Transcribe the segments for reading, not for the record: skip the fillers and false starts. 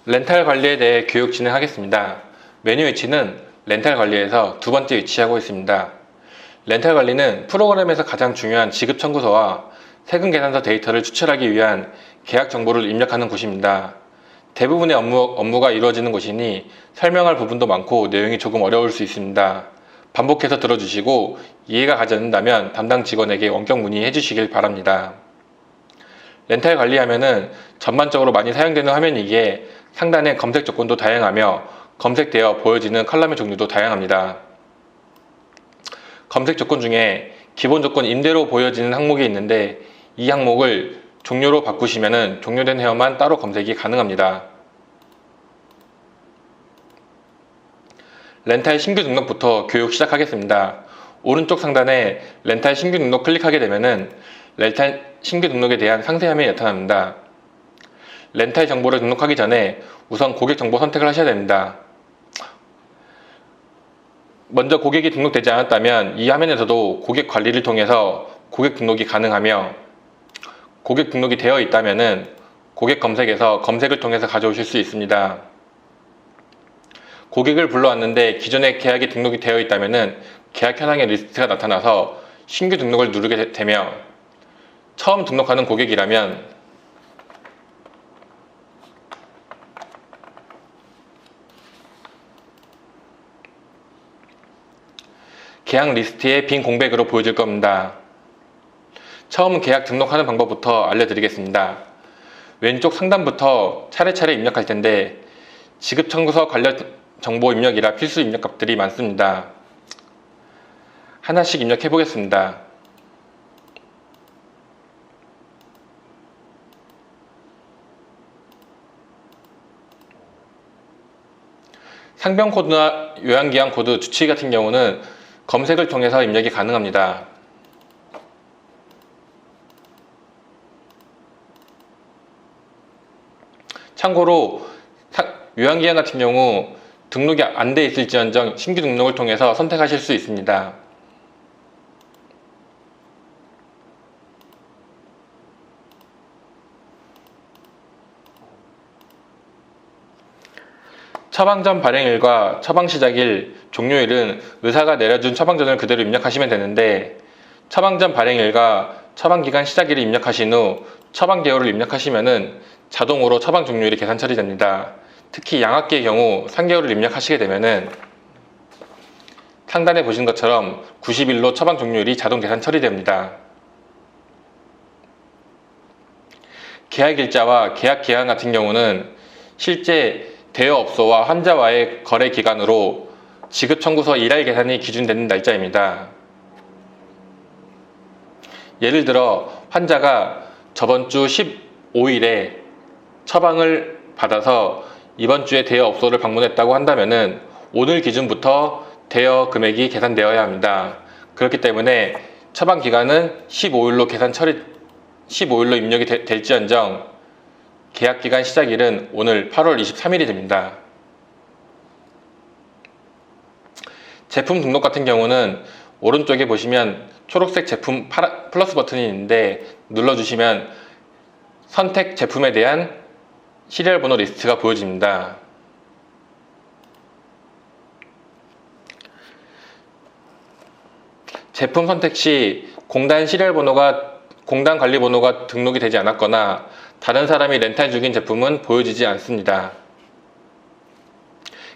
렌탈 관리에 대해 교육 진행하겠습니다. 메뉴 위치는 렌탈 관리에서 두 번째 위치하고 있습니다. 렌탈 관리는 프로그램에서 가장 중요한 지급 청구서와 세금 계산서 데이터를 추출하기 위한 계약 정보를 입력하는 곳입니다. 대부분의 업무가 이루어지는 곳이니 설명할 부분도 많고 내용이 조금 어려울 수 있습니다. 반복해서 들어주시고 이해가 가지 않는다면 담당 직원에게 원격 문의해 주시길 바랍니다. 렌탈 관리하면은 전반적으로 많이 사용되는 화면이기에 상단의 검색 조건도 다양하며 검색되어 보여지는 컬럼의 종류도 다양합니다. 검색 조건 중에 기본 조건 임대로 보여지는 항목이 있는데 이 항목을 종료로 바꾸시면 종료된 회원만 따로 검색이 가능합니다. 렌탈 신규 등록부터 교육 시작하겠습니다. 오른쪽 상단에 렌탈 신규 등록 클릭하게 되면 렌탈 신규 등록에 대한 상세 화면이 나타납니다. 렌탈 정보를 등록하기 전에 우선 고객 정보 선택을 하셔야 됩니다. 먼저 고객이 등록되지 않았다면 이 화면에서도 고객 관리를 통해서 고객 등록이 가능하며 고객 등록이 되어 있다면 고객 검색에서 검색을 통해서 가져오실 수 있습니다. 고객을 불러왔는데 기존에 계약이 등록이 되어 있다면 계약 현황의 리스트가 나타나서 신규 등록을 누르게 되며 처음 등록하는 고객이라면 계약 리스트에 빈 공백으로 보여질 겁니다. 처음 계약 등록하는 방법부터 알려드리겠습니다. 왼쪽 상단부터 차례차례 입력할 텐데 지급 청구서 관련 정보 입력이라 필수 입력값들이 많습니다. 하나씩 입력해 보겠습니다. 상병 코드나 요양기한 코드, 주치의 같은 경우는 검색을 통해서 입력이 가능합니다. 참고로 요양기한 같은 경우 등록이 안 돼 있을지언정 신규 등록을 통해서 선택하실 수 있습니다. 처방전 발행일과 처방 시작일, 종료일은 의사가 내려준 처방전을 그대로 입력하시면 되는데 처방전 발행일과 처방기간 시작일을 입력하신 후 처방 개요를 입력하시면 자동으로 처방 종료일이 계산 처리됩니다. 특히 양압기의 경우 3개월을 입력하시게 되면 상단에 보시는 것처럼 90일로 처방 종료일이 자동 계산 처리됩니다. 계약일자와 계약기간 같은 경우는 실제 대여업소와 환자와의 거래 기간으로 지급 청구서 일할 계산이 기준되는 날짜입니다. 예를 들어 환자가 저번 주 15일에 처방을 받아서 이번 주에 대여업소를 방문했다고 한다면 오늘 기준부터 대여 금액이 계산되어야 합니다. 그렇기 때문에 처방 기간은 15일로 입력이 될지언정 계약기간 시작일은 오늘 8월 23일이 됩니다. 제품 등록 같은 경우는 오른쪽에 보시면 초록색 제품 플러스 버튼이 있는데 눌러주시면 선택 제품에 대한 시리얼 번호 리스트가 보여집니다. 제품 선택 시 공단 관리 번호가 등록이 되지 않았거나 다른 사람이 렌탈 중인 제품은 보여지지 않습니다.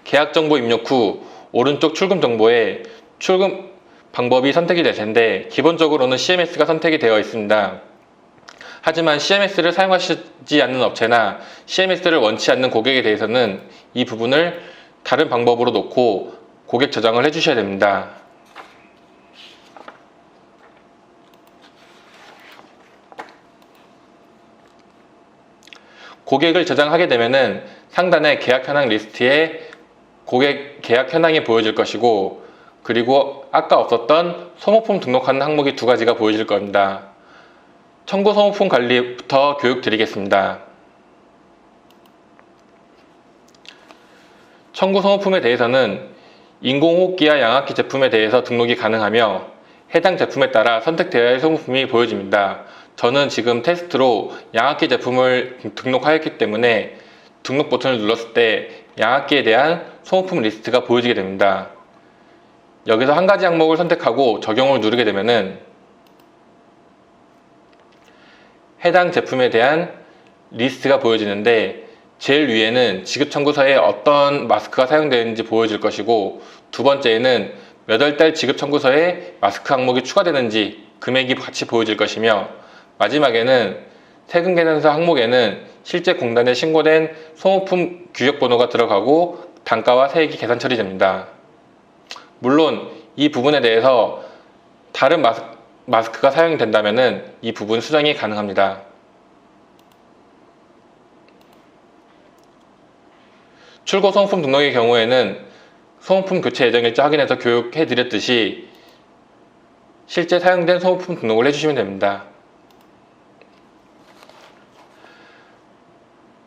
계약 정보 입력 후 오른쪽 출금 정보에 출금 방법이 선택이 될 텐데 기본적으로는 CMS가 선택이 되어 있습니다. 하지만 CMS를 사용하시지 않는 업체나 CMS를 원치 않는 고객에 대해서는 이 부분을 다른 방법으로 놓고 고객 저장을 해주셔야 됩니다. 고객을 저장하게 되면 상단의 계약 현황 리스트에 고객 계약 현황이 보여질 것이고 그리고 아까 없었던 소모품 등록하는 항목이 두 가지가 보여질 겁니다. 청구 소모품 관리부터 교육 드리겠습니다. 청구 소모품에 대해서는 인공호흡기와 양압기 제품에 대해서 등록이 가능하며 해당 제품에 따라 선택되어야 할 소모품이 보여집니다. 저는 지금 테스트로 양압기 제품을 등록하였기 때문에 등록 버튼을 눌렀을 때 양학기에 대한 소모품 리스트가 보여지게 됩니다. 여기서 한 가지 항목을 선택하고 적용을 누르게 되면은 해당 제품에 대한 리스트가 보여지는데 제일 위에는 지급 청구서에 어떤 마스크가 사용되는지 보여질 것이고, 두 번째에는 몇 월 달 지급 청구서에 마스크 항목이 추가되는지 금액이 같이 보여질 것이며, 마지막에는 세금 계산서 항목에는 실제 공단에 신고된 소모품 규격 번호가 들어가고 단가와 세액이 계산 처리됩니다. 물론 이 부분에 대해서 다른 마스크가 사용된다면 이 부분 수정이 가능합니다. 출고 소모품 등록의 경우에는 소모품 교체 예정일자 확인해서 교육해 드렸듯이 실제 사용된 소모품 등록을 해주시면 됩니다.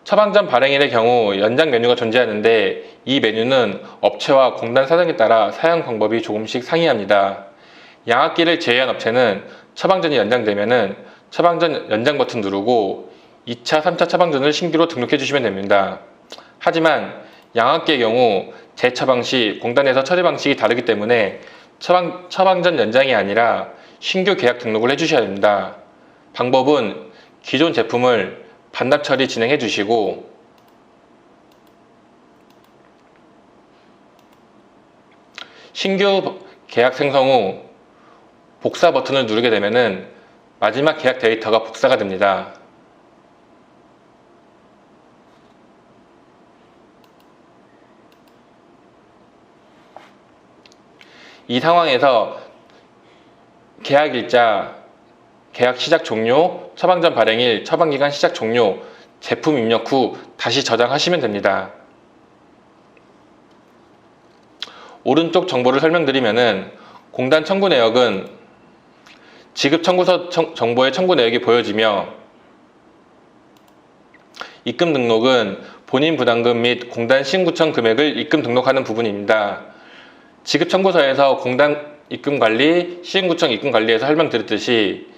처방전 발행일의 경우 연장 메뉴가 존재하는데, 이 메뉴는 업체와 공단 사정에 따라 사용 방법이 조금씩 상이합니다. 양학기를 제외한 업체는 처방전이 연장되면 처방전 연장 버튼 누르고 2차, 3차 처방전을 신규로 등록해 주시면 됩니다. 하지만 양학기의 경우 재처방 시 공단에서 처리 방식이 다르기 때문에 처방전 연장이 아니라 신규 계약 등록을 해주셔야 됩니다. 방법은 기존 제품을 반납 처리 진행해 주시고 신규 계약 생성 후 복사 버튼을 누르게 되면은 마지막 계약 데이터가 복사가 됩니다. 이 상황에서 계약일자, 계약 시작 종료, 처방전 발행일, 처방기간 시작 종료, 제품 입력 후 다시 저장하시면 됩니다. 오른쪽 정보를 설명드리면은 공단 청구 내역은 지급 청구서 정보의 청구 내역이 보여지며, 입금 등록은 본인 부담금 및 공단 시흥구청 금액을 입금 등록하는 부분입니다. 지급 청구서에서 공단 입금 관리, 시흥구청 입금 관리에서 설명드렸듯이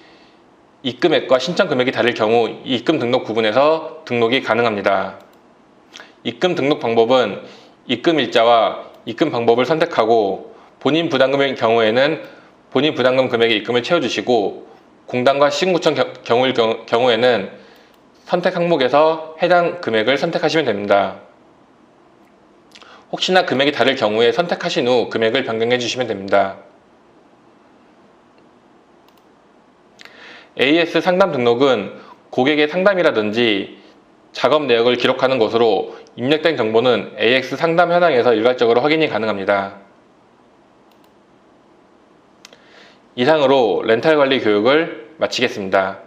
입금액과 신청 금액이 다를 경우 이 입금 등록 부분에서 등록이 가능합니다. 입금 등록 방법은 입금 일자와 입금 방법을 선택하고, 본인 부담금의 경우에는 본인 부담금 금액의 입금을 채워주시고, 공단과 시흥구청 경우일 경우에는 선택 항목에서 해당 금액을 선택하시면 됩니다. 혹시나 금액이 다를 경우에 선택하신 후 금액을 변경해 주시면 됩니다. AS 상담 등록은 고객의 상담이라든지 작업 내역을 기록하는 것으로 입력된 정보는 AX 상담 현황에서 일괄적으로 확인이 가능합니다. 이상으로 렌탈 관리 교육을 마치겠습니다.